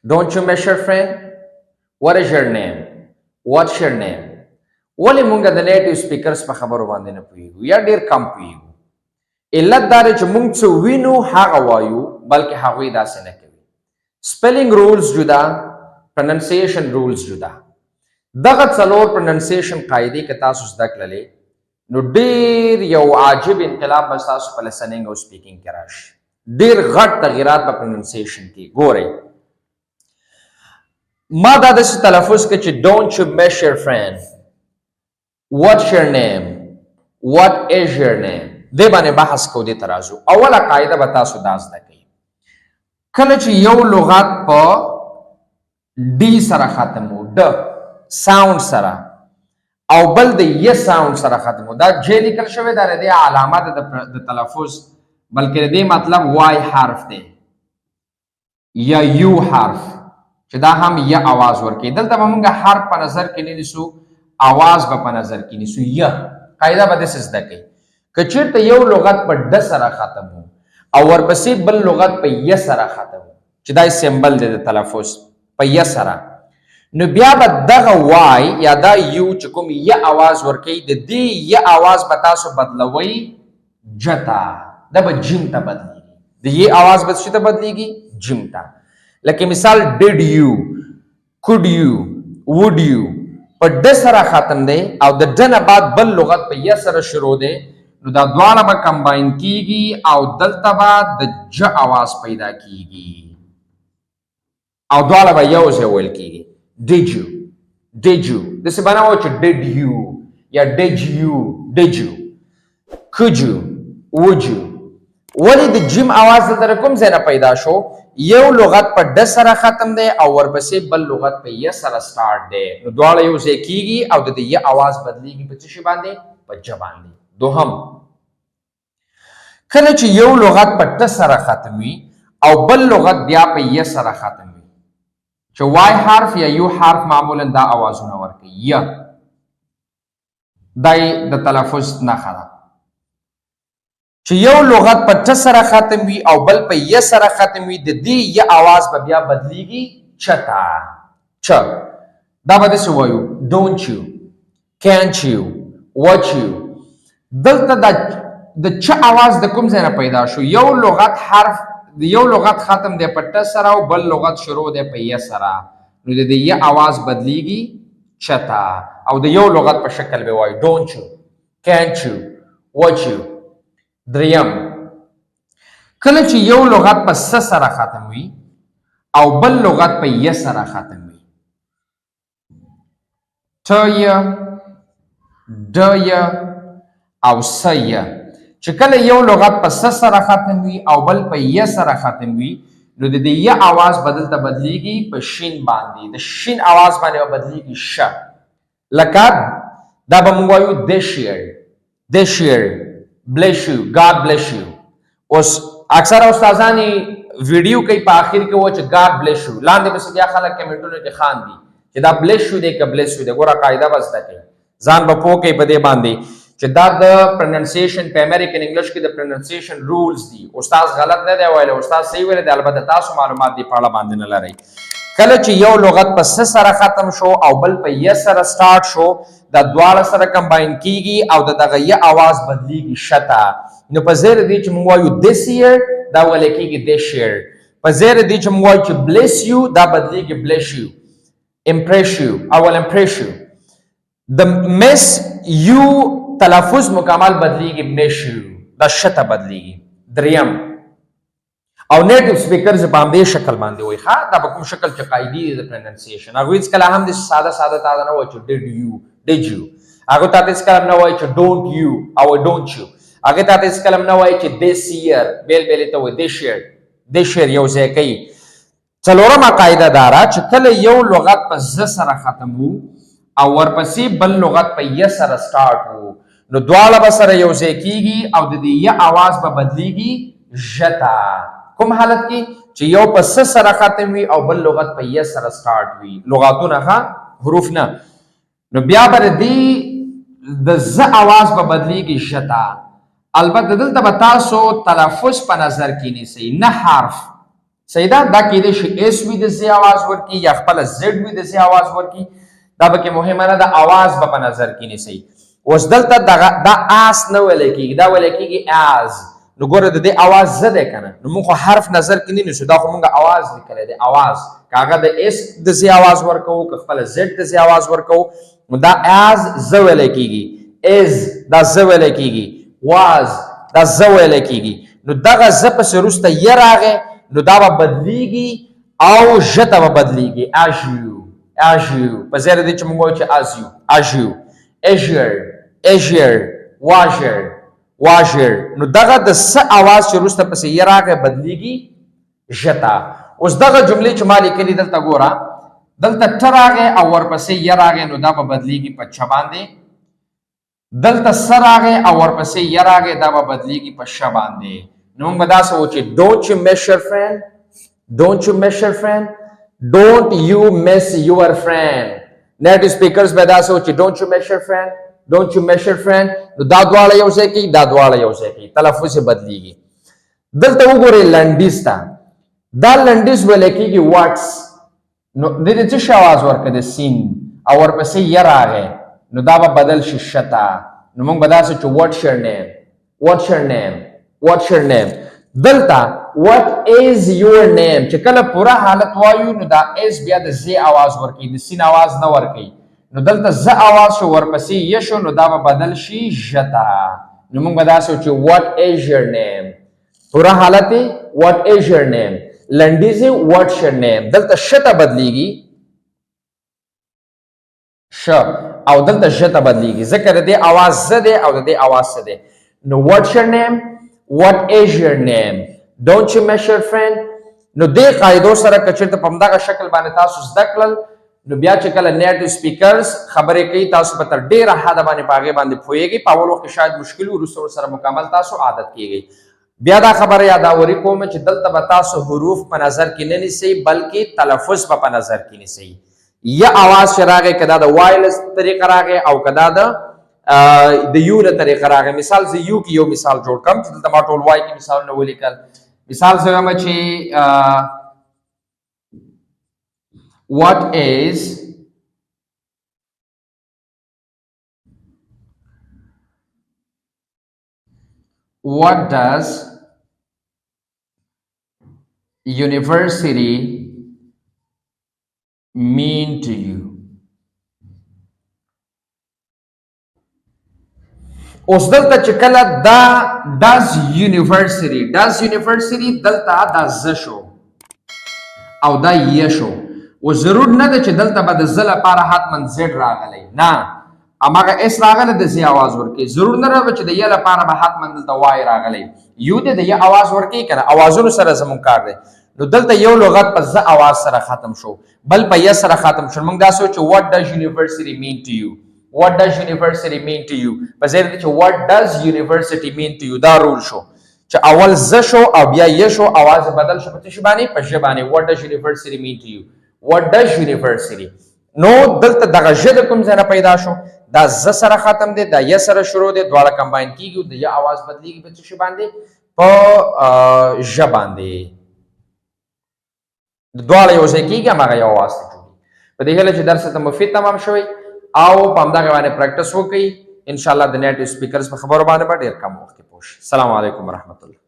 Don't you miss your friend? What is your name? What's your name? ولې مونږ د نیټیو سپیکرز په خبرو باندې نه پوهیږو یا ډیر کم پوهیږو؟ علت دا دی چې مونږ څه وینو هغه وایو، بلکې هغوی داسې نه کوي. سپیلنګ رولز جدا، پرننسیشن رولز جدا. دغه څلور پرننسیشن قاعدې که تاسو زده کړلې نو ډیر یو عاجب انقلاب به ستاسو په لسننګ او سپیکینګ کې راشي. ډیر غټ تغیرات په پرننسیشن کې ګورئ. ما دا داسې تلفظ کې چې don't you miss your friend, what's your name, what is your name، دې باندې بحث کو دې ترازو. اوله قاعده به تاسو دا زده کړئ. کله چې یو لغت په ډي سره ختمو، د ساوند سره، او بل د ی ساوند سره ختمو، دا جې لیکل شوی دا د علامات د تلفظ، بلکې دې مطلب وای حرف دی یا یو حرف چې دا هم ی आवाज ورکړي. دلته به موږ حرف په نظر کې نه نیسو، आवाज به په نظر کې نیسو. ی قاعده به داسې زده کړئ. که چېرته یو لغت په ډ سره ختم و او ورپسې بل لغت په ی سره ختم و چې دا سمبل دی د تلفظ په ی سره، نو بیا به دغه وای یا دا یو چې کوم ی आवाज ورکوي د دې ی आवाज به تاسو بدلوئ جتا، دا به جیم ته بدلیږي. د ی आवाज به څه ته بدلیږي؟ جیم ته. لکه مثال did you, could you, would you په ډ سره ختم دی او د ډ نه بعد بل لغت په ی سره شروع دی، نو دا دواړه به کمباین کیږي او دلته به د ج आवाज پیدا کیږي او دواړه به یو ځای ویل کیږي. did you, did you، داسې به نه وایو چې did you یا did you، did you، could you، would you. ولې د جیم आवाज دلته کوم ځای نه پیدا شو؟ یو لغت په ډ سره ختم دی او ورپسې بل لغت په ی سره سٹارټ دی، نو دواړه یو ځای کیږي او د ی आवाज بدلیږي په څه شي باندې؟ په ج باندې. دوهم، کله چې یو لغت په ټ سره ختم وي او بل لغت بیا په ی سره ختم وي، چې وای حرف یا یو حرف معمولا دا आवाजونه ورکوي. ی دا د تلفظ نښه ده چې یو لغت په ټ سره ختم وي او بل په ی سره ختم وي، د دې ی आवाज به بیا بدلیږي چتا، چ. دا به داسې وایو don't you, can't you, what you. دلته د چ आवाज د کوم ځای نه پیدا شو؟ یو لغت حرف یو لغت ختم دی په ټ سره او بل لغت شروع دی په ی سره، نو د دې ی आवाज بدلیږي چتا او د یو لغت په شکل به وایو don't you, can't you, what you. دریم، کله چې یو لغت په س سره ختم وي او بل لغت په ی سره ختم وي، ت ی، د ی او س ی، چې کله یو لغت په س سره ختم وي او بل په ی سره ختم وي، نو د دې ی आवाज بدل ته بدلیږي په شین باندې، د شین आवाज باندې بدلیږي ش. لکه دا به موږ وایو this year, this year، bless you، God bless you. اوس اکثر استادان ویډیو کوي په اخر کې و چې God bless you، لاندې بس بیا خلک کمنټونو کې خاندي چې دا bless you دی که bless you دی. ګوره قاعده بس ده کوي، ځان به پوه کوي په دې باندې چې دا د پروننسیشن په امریکن انګلیش کې د پروننسیشن رولز دي. استاد غلط نه دی ویلی، استاد صحیح ویلی دی، البته تاسو معلومات دې په اړه باندې نه لرئ. کله چې یو لغت په س سره ختم شو او بل په ی سره سٹارټ شو، دا دواړه سره کمباین کیږي او دغه ی आवाज بدلیږي شتا. نو په زیر دې چې موږ وایو this year، دا ویل کیږي this year. په زیر دې چې موږ وایو چې bless you، دا بدلیږي bless you. impress you، اول impress you. د miss you تلفظ مکمل بدلیږي miss you، دا شته بدلیږي. دریم، او نیټیو سپیکرز په همدې شکل باندې وایي ښه، دا به کوم شکل چې قاعدې دي د پروننسیشن، هغوی هېڅکله هم داسې ساده ساده تاته نه وایي چې did you، did you. هغوی تاته هېڅکله هم نه وایي چې don't you او don't you. هغې تاته هېڅکله هم نه وایي چې this year، بیل بیل یې ته وایي this year، this year یو ځای کوي. څلورمه قاعده دا ده چې کله یو لغت په ز سره ختم وو او ورپسې بل لغت په ی سره سٹارټ وو، نو دواړه به سره یو ځای کیږي او د دې ی आवाज به بدلیږي ژتا. کوم حالت کې؟ چې یو په س سره ختم وي او بل لغت په ی سره سٹارټ وي، لغاتونه ښه حروف نه، نو بیا به د ز आवाज به بدلیږي ژتا. البته دلته به تاسو تلفظ په نظر کې نیسئ، نه حرف. سیدا دا کېدای شي اس وي د زی आवाज ورکی یا خپل زد وي د زی आवाज ورکی دا به کې مهمه نه د आवाज په نظر کې نیسي اوس دلته دا اس نه ویل کېږي دا ویل کېږي از نو ګوره د دې आवाज زده کنه نو موږ حرف نظر کې نه نیسو دا خو موږ आवाज لیکل دي आवाज کاغه د اس د زی आवाज ورکو خپل زد د زی आवाज ورکو دا از ز ویل کېږي از دا ز ویل کېږي واز دا ز ویل کېږي نو دغه ز په سروسته ی راغی نو دا به بدلیږي او ژ ته به بدلیږي اژیو په ځای د دې چې موږ وایو چې اژیو اژیر واژر نو دغه د س اواز چې وروسته پسې ی راغی بدلیږي ژ ته اوس دغه جملې چې ما لیکلي دلته ګوره دلته ټ راغی او ورپسې ی راغی نو دا به بدلیږي په چ باندې دلته س راغی او ورپسې ی راغی دا به بدلیږي په ش باندې نو موږ دا څه وایو چې don't you miss your friend don't you miss your friend native speakers به دا څه وایو چې don't you miss your friend نو دا دواړه یو ځای کوي دا دواړه یو ځای کوي تلفظ بدلیږي دلته وګورئ لنډیز ته دا لنډیز ویل کېږي واټس نو د دې څه شی आवाज ورکړه د سین او ورپسې ی راغی نو دا به بدل شي شتا نو موږ به دا څه چې what's your name دلته what is your name چې کله پوره حالت وایو نو دا اس بیا د زی आवाज ورکي د سین आवाज نه ورکي نو دلته ز आवाज شو ورپسې ی شو نو دا به بدل شي ژتا نو موږ به دا څه چې what is your name پوره حالت what is your name لنډیز what's your name دلته شته بدلیږي ش او دلته ژ ته بدلیږي ځکه د دې आवाज ز دی او د دې आवाज څه دی نو what's your name what is your name don't you miss your friend نو دې قاعدو سره کچرته په همدغه شکل باندې تاسو زده کړل نو بیا چې کله نیټیو سپیکرز خبرې کوي تاسو په تر ډیره حد باندې پاغه باندې پوهیږئ په اول وخت شاید مشکل ورسره سره مکمل تاسو عادت کیږئ بیا دا خبره یاداوري کوم چې دلته به تاسو حروف په نظر کې نه نیسئ بلکې تلفظ په نظر کې نیسئ یا आवाज شراغه کدا د وایلس طریقه راغه او کدا د یو له طریقه راغه مثال زه یو کې یو مثال جوړ کم چې دلته ما ټول وای کې مثال نه ولیکل مثال زه وایم چې what does university mean to you اوس دلته چې کله دا does university دلته دا ز شو او دا ی شو او ضرور نه ده چې دلته به د ز لپاره حتما زد راغلی نه اماغه اس راغله د زی आवाज ورکی ضرور نه ده چې د ی لپاره به حتما دلته وای راغلی یو د ی आवाज ورکی کنه आवाजونو سره زمون کار دی نو دلته یو لغت په ز आवाज سره ختم شو بل په ی سره ختم شو موږ دا سوچ what does university mean to you what does university mean to you په ځای کې چې what does university mean to you دا رول شو چې اول ز شو او بیا ی شو आवाज بدل شو په څه باندې په ژ باندې what does university mean to you what does university نو دلته دغه ژ د کوم ځای نه پیدا شو دا ز سره ختم دی دا ی سره شروع دی دواړه کمباین کیږي د ی आवाज بدلیږي په څه باندې په ژ باندې دواړه یو ځای کیږي هغه یو आवाज ته جوړي په دې هله چې درس ته مفید تمام شوی او په همدغه باندې پریکټس وکړئ ان شاء الله د نیټیو سپیکرز په خبرو باندې ډېر کم وخت کې پوه شئ. السلام علیکم ورحمت الله.